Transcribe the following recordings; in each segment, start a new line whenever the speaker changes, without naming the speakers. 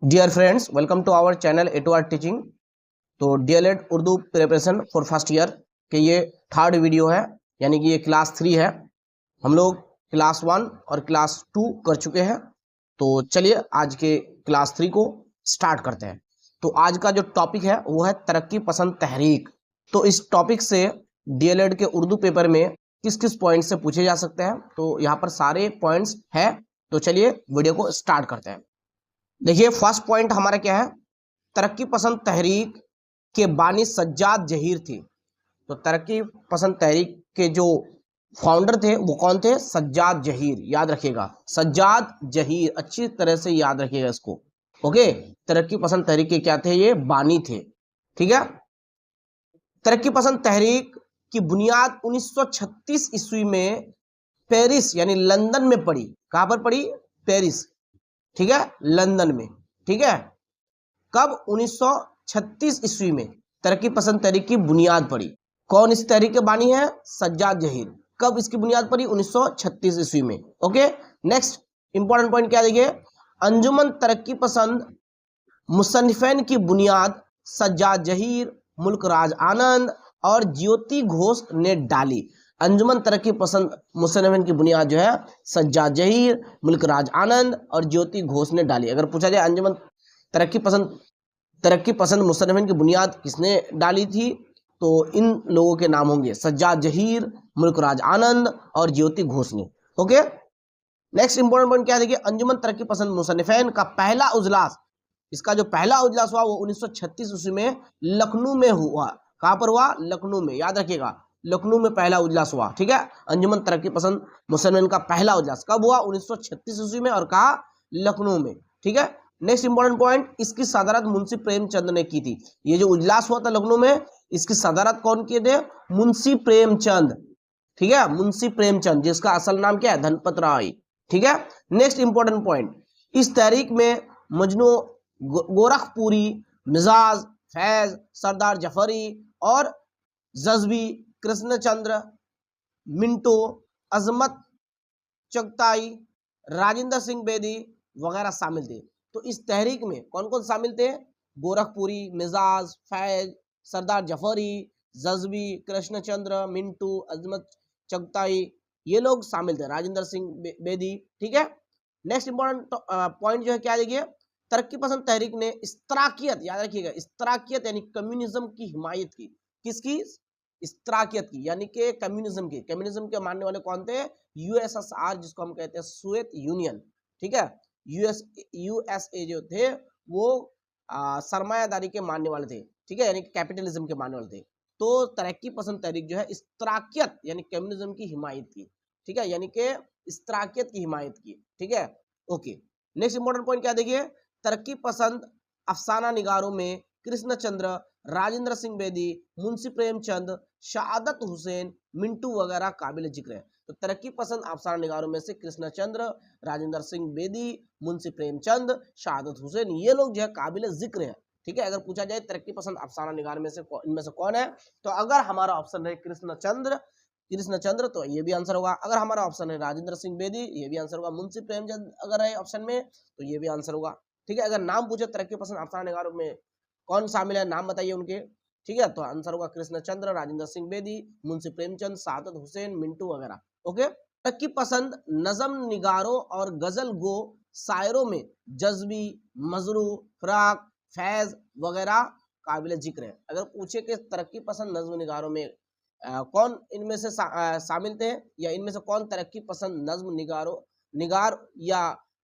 Dear friends, welcome to our channel A to R teaching. तो DElEd Urdu preparation for first year के ये third video है, यानी कि ये क्लास 3 है। हम लोग क्लास 1 और क्लास 2 कर चुके हैं। तो चलिए आज के क्लास 3 को स्टार्ट करते हैं। तो आज का जो टॉपिक है वो है तरक्की पसंद तहरीक। तो इस टॉपिक से डीएलएड के उर्दू पेपर में किस किस पॉइंट से पूछे जा सकते हैं, तो यहाँ पर सारे पॉइंट्स हैं। तो चलिए वीडियो को स्टार्ट करते हैं। देखिए, फर्स्ट पॉइंट हमारा क्या है, तरक्की पसंद तहरीक के बानी सज्जाद जहीर थे। तो तरक्की पसंद तहरीक के जो फाउंडर थे वो कौन थे? सज्जाद जहीर। याद रखिएगा, सज्जाद जहीर, अच्छी तरह से याद रखिएगा इसको। ओके, तरक्की पसंद तहरीक के क्या थे? ये बानी थे। ठीक है। तरक्की पसंद तहरीक की बुनियाद 1936 ईस्वी में पेरिस यानी लंदन में पड़ी। कहां पर पड़ी? पेरिस। ठीक है, लंदन में। ठीक है, कब? 1936 ईस्वी में तरक्की पसंद तहरीक की बुनियाद पड़ी। कौन इस तहरीक के बानी है? सज्जाद जहीर। कब इसकी बुनियाद पड़ी? 1936 ईस्वी में। ओके, नेक्स्ट इंपॉर्टेंट पॉइंट क्या देखिए, अंजुमन तरक्की पसंद मुसन्निफैन की बुनियाद सज्जाद जहीर, मुल्कराज आनंद और ज्योति घोष ने डाली। अंजुमन तरक्की पसंद मुसन्निफैन की बुनियाद जो है सज्जाद जहीर, मुल्कराज आनंद और ज्योति घोष ने डाली। अगर पूछा जाए अंजुमन तरक्की पसंद मुसन्निफैन की बुनियाद किसने डाली थी, तो इन लोगों के नाम होंगे सज्जाद जहीर, मुल्कराज आनंद और ज्योति घोष ने। ओके, नेक्स्ट इंपॉर्टेंट पॉइंट क्या देखिए, अंजुमन तरक्की पसंद मुसन्निफैन का पहला उजलास, इसका जो पहला उजलास हुआ वो 1936 ईस्वी में लखनऊ में हुआ। कहां पर हुआ? लखनऊ में। याद रखिएगा, लखनऊ में पहला उजलास हुआ। ठीक है, अंजुमन तरक्की पसंद मुसलमान का पहला उजलास कब हुआ? 1936 ईस्वी में, और कहा? लखनऊ में। ठीक है, नेक्स्ट इंपॉर्टेंट पॉइंट, इसकी सदारत मुंशी प्रेमचंद ने की थी। ये जो उजलास हुआ था लखनऊ में, इसकी सदारत कौन किए थे? मुंशी प्रेमचंद। ठीक है, मुंशी प्रेमचंद, जिसका असल नाम क्या है? धनपत राय। ठीक है, नेक्स्ट इंपॉर्टेंट पॉइंट, इस तहरीक में मजनू गोरखपुरी, मिजाज, फैज, सरदार जफरी और जज्बी, कृष्णचंद्र, मिंटो, अजमत चगताई, राजेंद्र सिंह बेदी वगैरह शामिल थे। तो इस तहरीक में कौन कौन शामिल थे? गोरखपुरी, मिजाज, फैज, सरदार जफरी, जज्बी, कृष्णचंद्र, मिंटू, अजमत चगताई, ये लोग शामिल थे, राजेंद्र सिंह बेदी। ठीक है, नेक्स्ट इंपॉर्टेंट पॉइंट जो है क्या देखिए, तरक्की पसंद तहरीक ने इस्तराकियत, याद रखिएगा, इस्तराकियत यानी कम्युनिज्म की हिमायत की। किसकी? इस्तराकियत की, यानी कि कम्युनिज्म की। कम्युनिज्म के मानने वाले कौन थे? यूएसएसआर, जिसको हम कहते हैं सोवियत यूनियन। ठीक है, यूएसए जो थे वो सरमायादारी के मानने वाले थे। ठीक है, यानी कि कैपिटलिज्म के मानने वाले थे। तो तरक्की पसंद तहरीक जो है इस्तराकियत यानी कम्युनिज्म की हिमायत की। ठीक है, यानी कि इस्तराकियत की हिमायत की। ठीक है, ओके। नेक्स्ट इंपॉर्टेंट पॉइंट क्या देखिए, तरक्की पसंद अफसाना निगारों में कृष्णचंद्र, राजेंद्र सिंह बेदी, मुंशी प्रेमचंद, शहादत हुसैन, मिंटू वगैरह काबिल जिक्र है। तो तरक्की पसंद अफसाना निगारों में से कृष्णचंद्र, राजेंद्र सिंह बेदी, मुंशी प्रेमचंद, शहादत हुसैन, ये लोग जो है काबिल जिक्र है। ठीक है, अगर पूछा जाए तरक्की पसंद अफसाना निगार में से इनमें से कौन है, तो अगर हमारा ऑप्शन है कृष्णचंद्र तो ये भी आंसर होगा। अगर हमारा ऑप्शन है राजेंद्र सिंह बेदी, ये भी आंसर होगा। मुंशी प्रेमचंद अगर है ऑप्शन में तो ये भी आंसर होगा। ठीक है, अगर नाम पूछे तरक्की पसंद अफसाना निगारों में कौन शामिल है, नाम बताइए उनके। ठीक है, तो आंसर होगा कृष्णचंद्र, राजेंद्र सिंह बेदी, मुंशी प्रेमचंद, सादत हुसैन, मिंटू वगैरह। ओके, तरक्की पसंद नजम निगारों और गजल गो शायरों में जज्बी, मजरू, फराक, फैज वगैरह काबिल जिक्र है। अगर पूछे कि तरक्की पसंद नज्म निगारों में कौन इनमें से शामिल थे, या इनमें से कौन तरक्की पसंद नज्म निगार या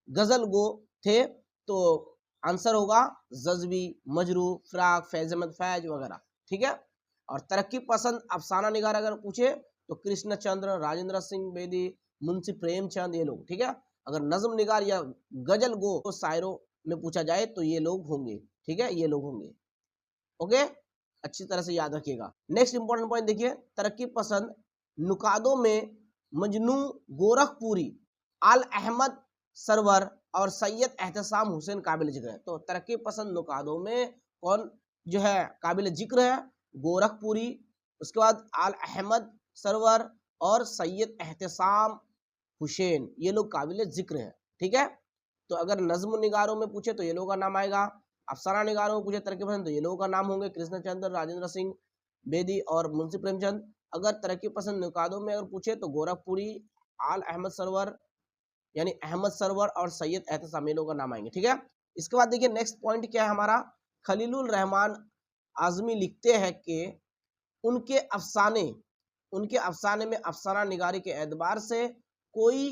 गजल गो थे, तो आंसर होगा जज्बी, मजरू, फराक, फैज अहमद फैज वगैरह। ठीक है, और तरक्की पसंद अफसाना निगार अगर पूछे तो कृष्णचंद्र, राजेंद्र सिंह बेदी, मुंशी प्रेमचंद, ये लोग। ठीक है, अगर नज्म निगार या गजल गो तो शायरों में पूछा जाए तो ये लोग होंगे। ठीक है, ये लोग होंगे। ओके, अच्छी तरह से याद रखिएगा। नेक्स्ट इंपॉर्टेंट पॉइंट देखिए, तरक्की पसंद नुकादों में मजनू गोरखपुरी, आल अहमद सरवर और सैयद एहतसाम हुसैन काबिल जिक्र है। तो तरक्की पसंद नुकादों में कौन जो है काबिल जिक्र है? गोरखपुरी, उसके बाद आल अहमद सरवर और सैयद एहतसाम हुसैन, ये लोग काबिल जिक्र है। ठीक है, तो अगर नज्म निगारों में पूछे तो ये लोगों का नाम आएगा, अफसाना निगारों में पूछे तरक्की पसंद तो ये लोगों का नाम होंगे, कृष्णचंद्र, राजेंद्र सिंह बेदी और मुंशी प्रेमचंद। अगर तरक्की पसंद नुकादों में अगर पूछे तो गोरखपुरी, आल अहमद सरवर यानी अहमद सरवर और सैयद एहतसाम लोगों का नाम आएंगे। ठीक है, इसके बाद देखिए नेक्स्ट पॉइंट क्या है हमारा, खलीलुर रहमान आजमी लिखते हैं कि उनके अफसाने में अफसाना निगारी के एतबार से कोई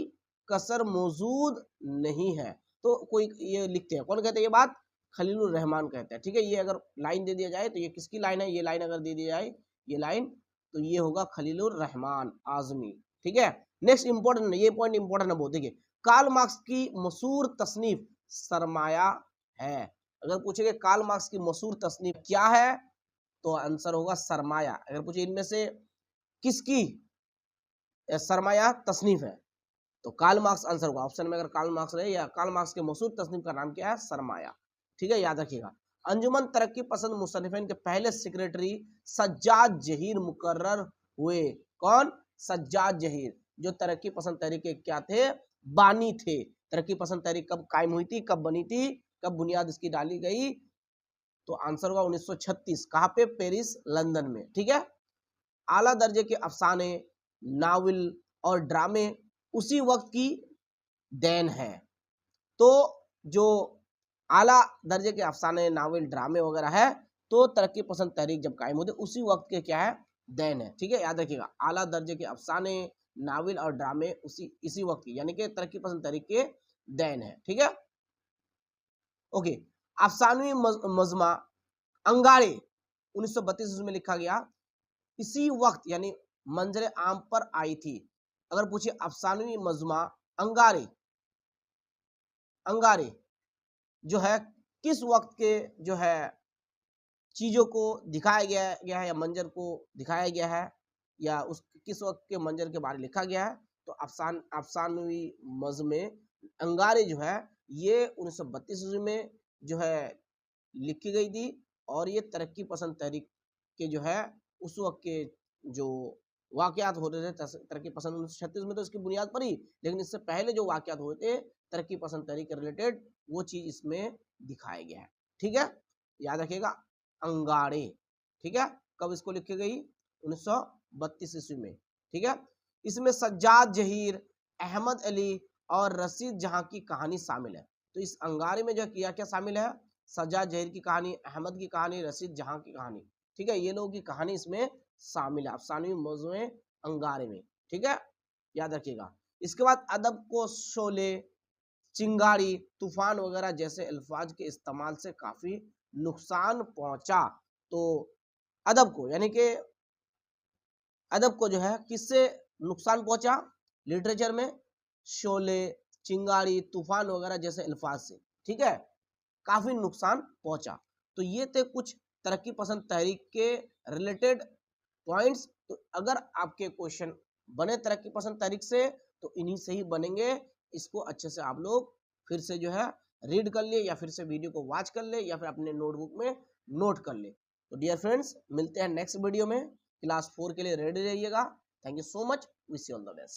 कसर मौजूद नहीं है। तो कोई ये लिखते हैं, कौन कहते हैं ये बात, खलीलुर रहमान कहते हैं। ठीक है, ये अगर लाइन दे दिया जाए तो ये किसकी लाइन है, ये लाइन अगर दे दी जाए ये लाइन तो ये होगा खलीलुर रहमान आजमी। ठीक है, नेक्स्ट इंपॉर्टेंट, ये पॉइंट इंपॉर्टेंट है बहुत। देखिए कार्ल मार्क्स की मशहूर तसनीफ सरमाया है। अगर पूछेंगे कार्ल मार्क्स की मशहूर तसनीफ क्या है तो आंसर होगा सरमाया। अगर पूछे इनमें से किसकी सरमाया तसनीफ है तो कार्ल मार्क्स आंसर होगा। ऑप्शन में अगर कार्ल मार्क्स रहे या कार्ल मार्क्स के मशहूर तसनीफ का नाम क्या है, सरमाया। ठीक है, याद रखिएगा। अंजुमन तरक्की पसंद मुसन्निफीन के पहले सेक्रेटरी सज्जाद जहीर मुकर्रर हुए। कौन, सज्जाद जहीर, जो तरक्की पसंद तहरीक के क्या थे, बानी थे। तरक्की पसंद तहरीक कब कायम हुई थी, कब बनी थी, कब बुनियाद इसकी डाली गई, तो आंसर होगा 1936। कहाँ पे, पेरिस, लंदन में। ठीक है, आला दर्जे के अफसाने, नावल और ड्रामे उसी वक्त की देन है। तो जो आला दर्जे के अफसाने, नावल, ड्रामे वगैरह है तो तरक्की पसंद तहरीक जब कायम होते उसी वक्त के क्या है, देन है। ठीक है, याद रखिएगा, आला दर्जे के अफसाने, नावल और ड्रामे इसी वक्त की यानी कि तरक्की पसंद तहरीक के देन है। ठीक है, ओके। अफसानवी मजमा अंगारे 1932 में लिखा गया, इसी वक्त यानी मंजर आम पर आई थी। अगर पूछे अफसानवी मजमा अंगारे जो है किस वक्त के जो है चीजों को दिखाया गया है या मंजर को दिखाया गया है या उस किस वक्त के मंजर के बारे में लिखा गया है, तो अफसानवी मजमे अंगारे जो है ये 1932 में जो है लिखी गई थी और ये तरक्की पसंद तहरीक के जो है उस वक्त के जो वाकयात हो रहे थे तरक्की पसंद 1936 में तो इसकी बुनियाद पर ही, लेकिन इससे पहले जो वाकयात हुए थे तरक्की पसंद तहरीक के रिलेटेड वो चीज इसमें दिखाया गया है। ठीक है, याद रखिएगा अंगारे। ठीक है, कब इसको लिखी गई, 1932 ईस्वी में। ठीक है, इसमें सज्जाद जहीर, अहमद अली और रशीद जहां की कहानी शामिल है। तो इस अंगारे में जो किया क्या शामिल है, सज्जाद जहीर की कहानी, अहमद की कहानी, रशीद जहां की कहानी। ठीक है, ये लोगों की कहानी इसमें शामिल है अफसानवी मौज़ूए अंगारे में। ठीक है, याद रखिएगा। इसके बाद अदब को शोले, चिंगारी, तूफान वगैरह जैसे अल्फाज के इस्तेमाल से काफी नुकसान पहुंचा। तो अदब को यानी कि अदब को जो है किससे नुकसान पहुंचा, लिटरेचर में शोले, चिंगारी, तूफान वगैरह जैसे अल्फाज से। ठीक है, काफी नुकसान पहुंचा। तो ये थे कुछ तरक्की पसंद तहरीक के रिलेटेड पॉइंट्स। तो अगर आपके क्वेश्चन बने तरक्की पसंद तहरीक से तो इन्हीं से ही बनेंगे। इसको अच्छे से आप लोग फिर से जो है रीड कर ले या फिर से वीडियो को वॉच कर ले या फिर अपने नोटबुक में नोट कर ले। तो डियर फ्रेंड्स, मिलते हैं नेक्स्ट वीडियो में। क्लास 4 के लिए रेडी रहिएगा। Thank you so much, wish you all the best.